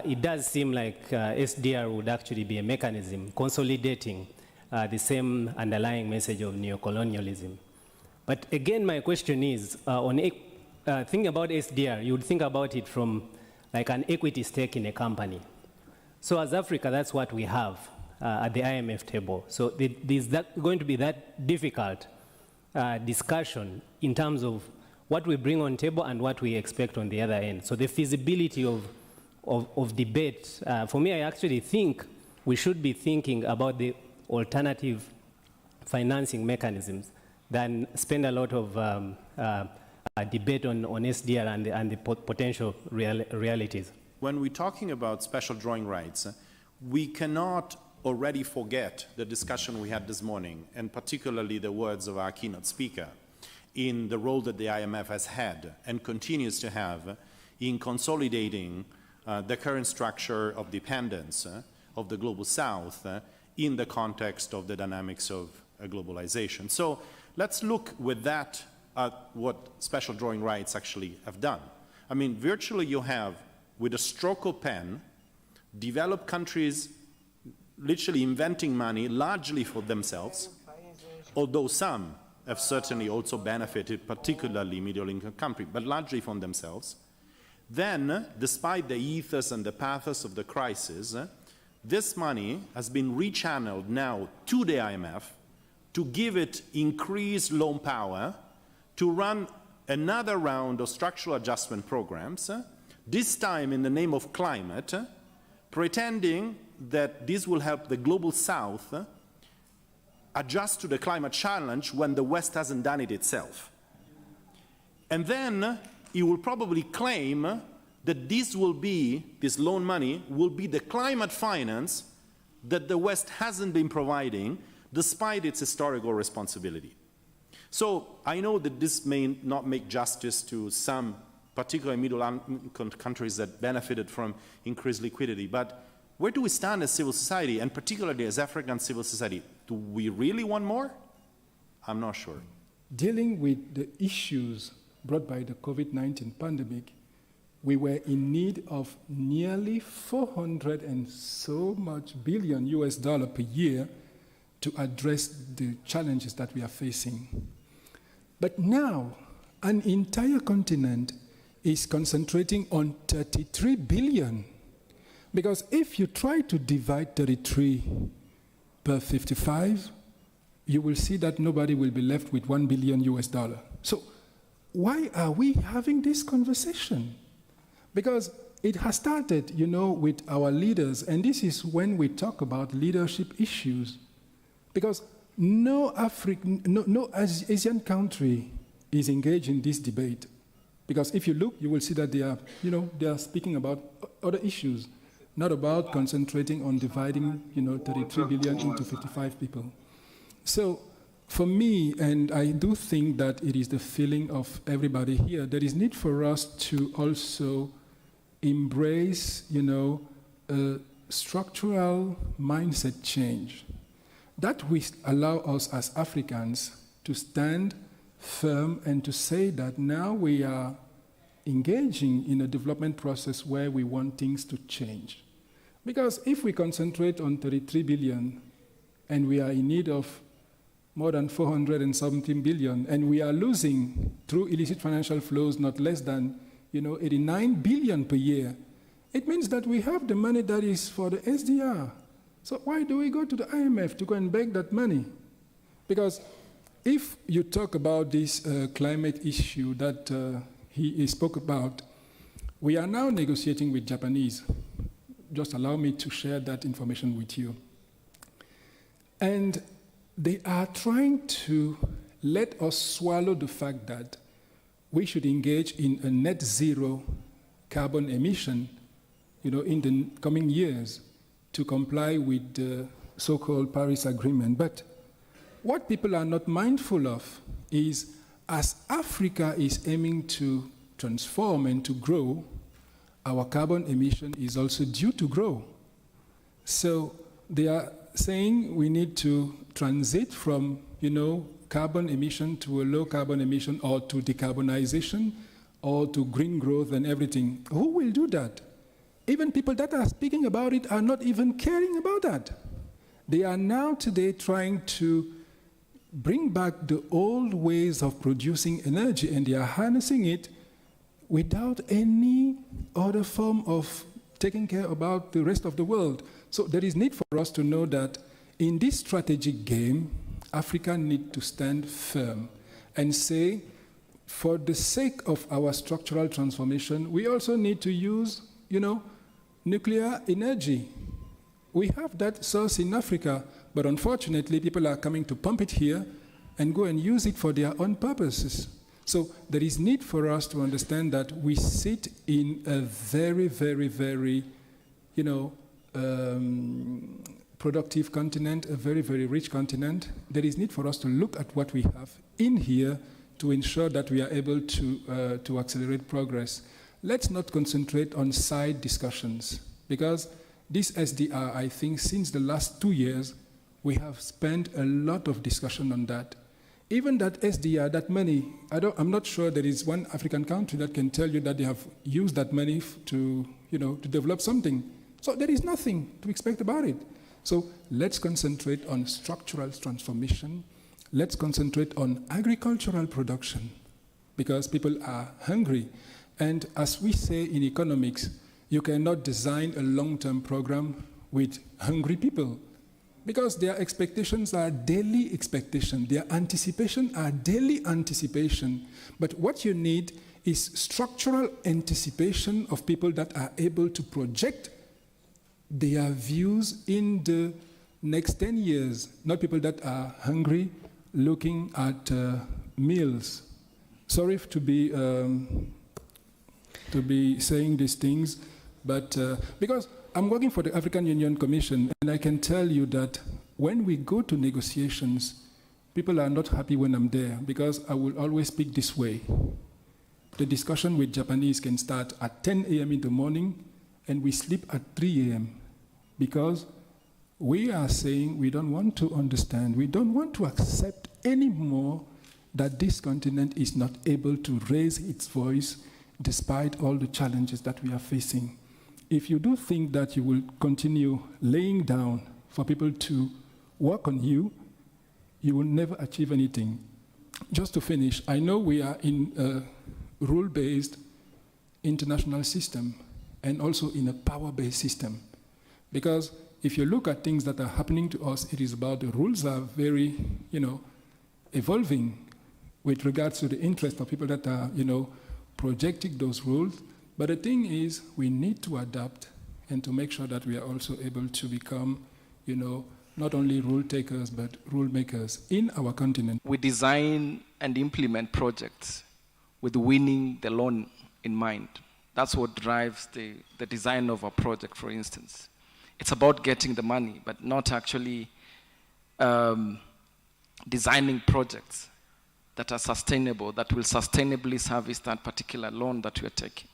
it does seem like SDR would actually be a mechanism consolidating the same underlying message of neocolonialism. But again, my question is, thinking about SDR, you would think about it from like an equity stake in a company. So as Africa, that's what we have at the IMF table. So there's going to be that difficult discussion in terms of what we bring on table and what we expect on the other end. So the feasibility of debate, for me, I actually think we should be thinking about the alternative financing mechanisms than spend a lot of debate on SDR and the potential realities. When we're talking about special drawing rights, we cannot already forget the discussion we had this morning, and particularly the words of our keynote speaker, in the role that the IMF has had and continues to have in consolidating the current structure of dependence of the Global South in the context of the dynamics of globalization. So let's look with that at what special drawing rights actually have done. I mean, virtually you have, with a stroke of pen, developed countries literally inventing money largely for themselves, although some have certainly also benefited, particularly middle-income countries, but largely from themselves. Then, despite the ethos and the pathos of the crisis, this money has been rechanneled now to the IMF to give it increased loan power to run another round of structural adjustment programs, this time in the name of climate, pretending that this will help the Global South adjust to the climate challenge when the West hasn't done it itself. And then he will probably claim that this loan money will be the climate finance that the West hasn't been providing despite its historical responsibility. So I know that this may not make justice to some particularly middle-income countries that benefited from increased liquidity, but where do we stand as civil society, and particularly as African civil society? Do we really want more? I'm not sure. Dealing with the issues brought by the COVID-19 pandemic, we were in need of nearly 400 and so much billion US dollar per year to address the challenges that we are facing. But now, an entire continent is concentrating on 33 billion. Because if you try to divide 33 per 55, you will see that nobody will be left with 1 billion US dollar. So why are we having this conversation? Because it has started, you know, with our leaders, and this is when we talk about leadership issues. Because no Asian country is engaged in this debate. Because if you look, you will see that they are speaking about other issues, not about concentrating on dividing, 33 billion into 55 people. So for me, and I do think that it is the feeling of everybody here, there is need for us to also embrace, a structural mindset change that will allow us as Africans to stand firm and to say that now we are engaging in a development process where we want things to change. Because if we concentrate on 33 billion and we are in need of more than 417 billion, and we are losing through illicit financial flows not less than 89 billion per year, it means that we have the money that is for the SDR. So why do we go to the IMF to go and beg that money? Because if you talk about this climate issue that he spoke about, we are now negotiating with Japanese. Just allow me to share that information with you. And they are trying to let us swallow the fact that we should engage in a net zero carbon emission, in the coming years to comply with the so-called Paris Agreement. But what people are not mindful of is, as Africa is aiming to transform and to grow, our carbon emission is also due to grow. So they are saying we need to transit from, carbon emission to a low carbon emission, or to decarbonization, or to green growth and everything. Who will do that? even people that are speaking about it are not even caring about that. They are now today trying to bring back the old ways of producing energy, and they are harnessing it without any other form of taking care about the rest of the world. So there is need for us to know that in this strategic game, Africa needs to stand firm and say, for the sake of our structural transformation, we also need to use, nuclear energy. We have that source in Africa, but unfortunately, people are coming to pump it here and go and use it for their own purposes. So there is need for us to understand that we sit in a very, very, very, productive continent, a very, very rich continent. There is need for us to look at what we have in here to ensure that we are able to accelerate progress. Let's not concentrate on side discussions, because this SDR, I think, since the last 2 years, we have spent a lot of discussion on that. Even that SDR, that money, I'm not sure there is one African country that can tell you that they have used that money to develop something. So there is nothing to expect about it. So let's concentrate on structural transformation. Let's concentrate on agricultural production, because people are hungry. And as we say in economics, you cannot design a long-term program with hungry people, because their expectations are daily expectation. Their anticipation are daily anticipation. But what you need is structural anticipation of people that are able to project their views in the next 10 years, not people that are hungry looking at meals. Sorry to be saying these things, but because I'm working for the African Union Commission, and I can tell you that when we go to negotiations, people are not happy when I'm there, because I will always speak this way. The discussion with Japanese can start at 10 a.m. in the morning, and we sleep at 3 a.m. because we are saying we don't want to understand, we don't want to accept anymore that this continent is not able to raise its voice despite all the challenges that we are facing. If you do think that you will continue laying down for people to work on you, you will never achieve anything. Just to finish, I know we are in a rule-based international system and also in a power-based system. Because if you look at things that are happening to us, it is about the rules are very, evolving with regards to the interest of people that are, projecting those rules. But the thing is, we need to adapt and to make sure that we are also able to become, not only rule takers, but rule makers in our continent. We design and implement projects with winning the loan in mind. That's what drives the design of a project, for instance. It's about getting the money, but not actually designing projects that are sustainable, that will sustainably service that particular loan that we are taking.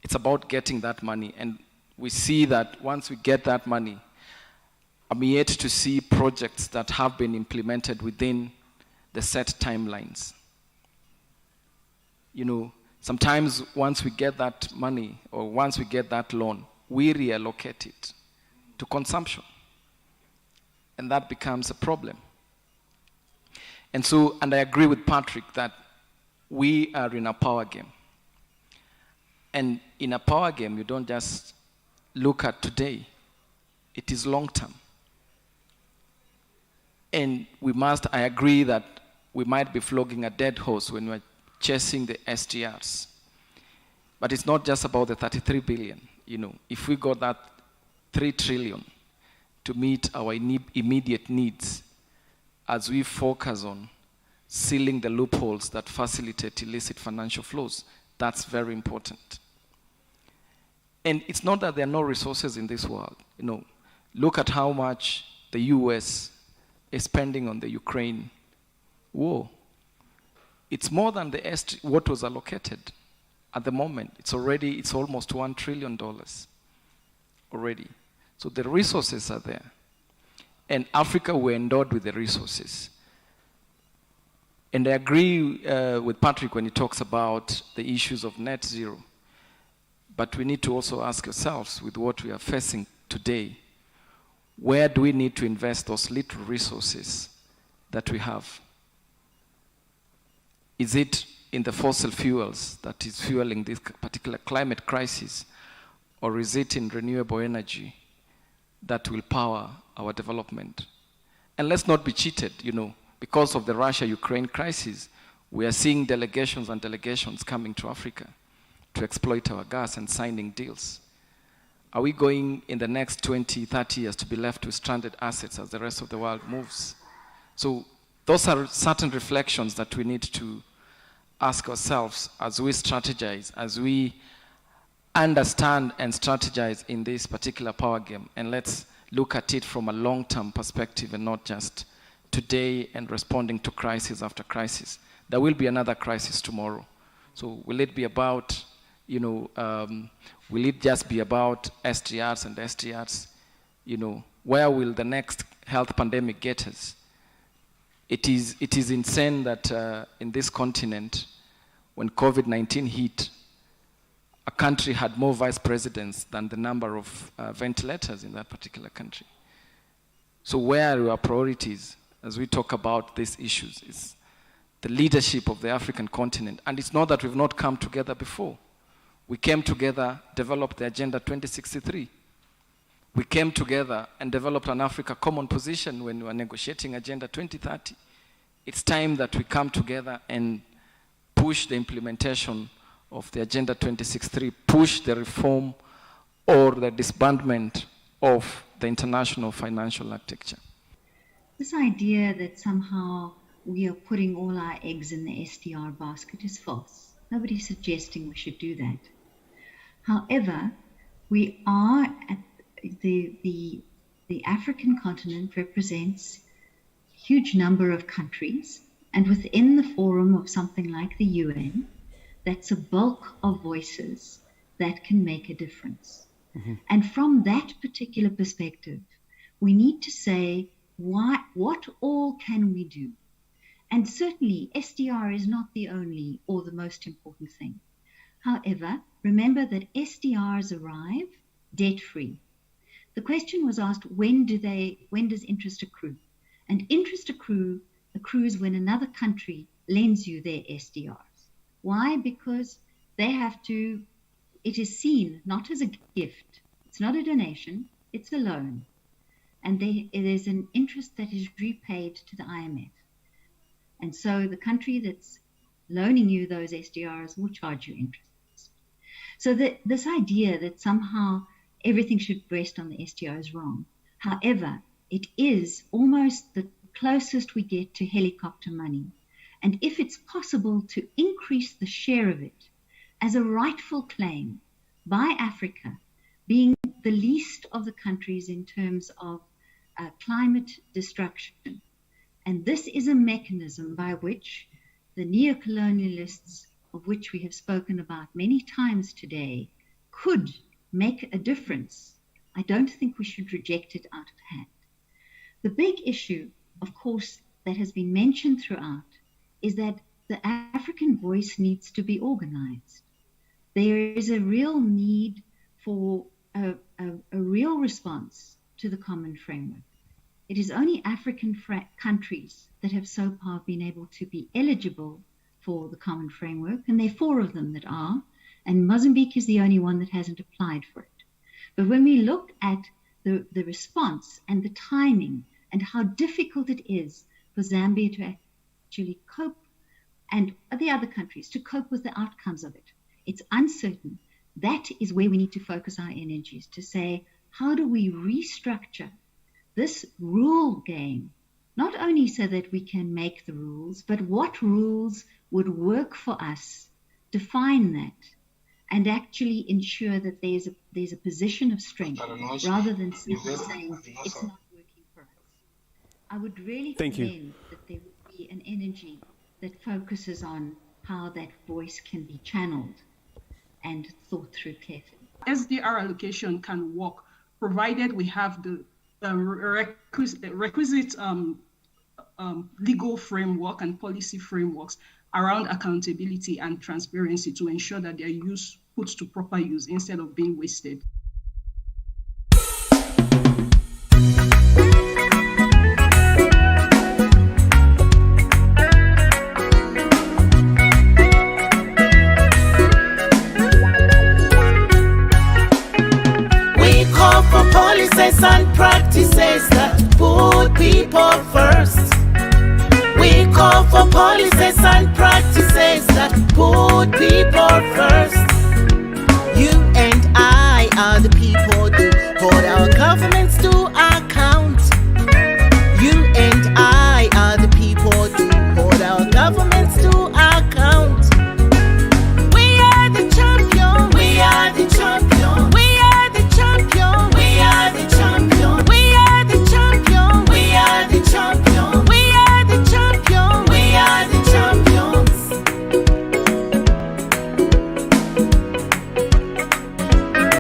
It's about getting that money, and we see that once we get that money, I'm yet to see projects that have been implemented within the set timelines. Sometimes once we get that money, or once we get that loan, we reallocate it to consumption, and that becomes a problem. And I agree with Patrick that we are in a power game. And in a power game, you don't just look at today. It is long term. And I agree that we might be flogging a dead horse when we're chasing the SDRs. But it's not just about the 33 billion. If we got that 3 trillion to meet our immediate needs, as we focus on sealing the loopholes that facilitate illicit financial flows, that's very important. And it's not that there are no resources in this world. Look at how much the US is spending on the Ukraine war. It's more than what was allocated at the moment. It's almost $1 trillion already. So the resources are there. And Africa, we're endowed with the resources. And I agree with Patrick when he talks about the issues of net zero. but we need to also ask ourselves, with what we are facing today, where do we need to invest those little resources that we have? Is it in the fossil fuels that is fueling this particular climate crisis, or is it in renewable energy that will power our development? And let's not be cheated, because of the Russia-Ukraine crisis, we are seeing delegations and delegations coming to Africa to exploit our gas and signing deals. Are we going in the next 20, 30 years to be left with stranded assets as the rest of the world moves? So those are certain reflections that we need to ask ourselves as we strategize, as we understand and strategize in this particular power game. And let's look at it from a long-term perspective and not just today and responding to crisis after crisis. There will be another crisis tomorrow. So will it be about, will it just be about SDRs and SDRs? Where will the next health pandemic get us? It is insane that in this continent, when COVID-19 hit, a country had more vice presidents than the number of ventilators in that particular country. So where are our priorities as we talk about these issues? It's the leadership of the African continent. And it's not that we've not come together before. We came together, developed the Agenda 2063. We came together and developed an Africa common position when we were negotiating Agenda 2030. It's time that we come together and push the implementation of the Agenda 2063, push the reform or the disbandment of the international financial architecture. This idea that somehow we are putting all our eggs in the SDR basket is false. Nobody's suggesting we should do that. However, we are at the African continent represents a huge number of countries, and within the forum of something like the UN, that's a bulk of voices that can make a difference. Mm-hmm. And from that particular perspective, we need to say, what all can we do? And certainly SDR is not the only or the most important thing. However, remember that SDRs arrive debt-free. The question was asked, when does interest accrue? And interest accrues when another country lends you their SDRs. Why? Because they have to, it is seen not as a gift. It's not a donation, it's a loan. And there's an interest that is repaid to the IMF. And so the country that's loaning you those SDRs will charge you interest. So this idea that somehow everything should rest on the SDR is wrong. However, it is almost the closest we get to helicopter money. And if it's possible to increase the share of it as a rightful claim by Africa, being the least of the countries in terms of climate destruction. And this is a mechanism by which the neocolonialists, of which we have spoken about many times today, could make a difference. I don't think we should reject it out of hand. The big issue, of course, that has been mentioned throughout is that the African voice needs to be organized. There is a real need for a real response to the common framework. It is only African countries that have so far been able to be eligible for the common framework, and there are 4 of them that are, and Mozambique is the only one that hasn't applied for it. But when we look at the response and the timing and how difficult it is for Zambia to actually cope, and the other countries to cope with the outcomes of it, it's uncertain. That is where we need to focus our energies, to say, how do we restructure this rule game, not only so that we can make the rules, but what rules would work for us, define that, and actually ensure that there's a position of strength rather than simply saying it's not working for us. I would really recommend that there would be an energy that focuses on how that voice can be channeled and thought through carefully. SDR allocation can work provided we have the requisite legal framework and policy frameworks around accountability and transparency to ensure that they're used put to proper use instead of being wasted. We call for policies and practices that put people first. We call for policies and practices that put people first. You and I are the people who hold our government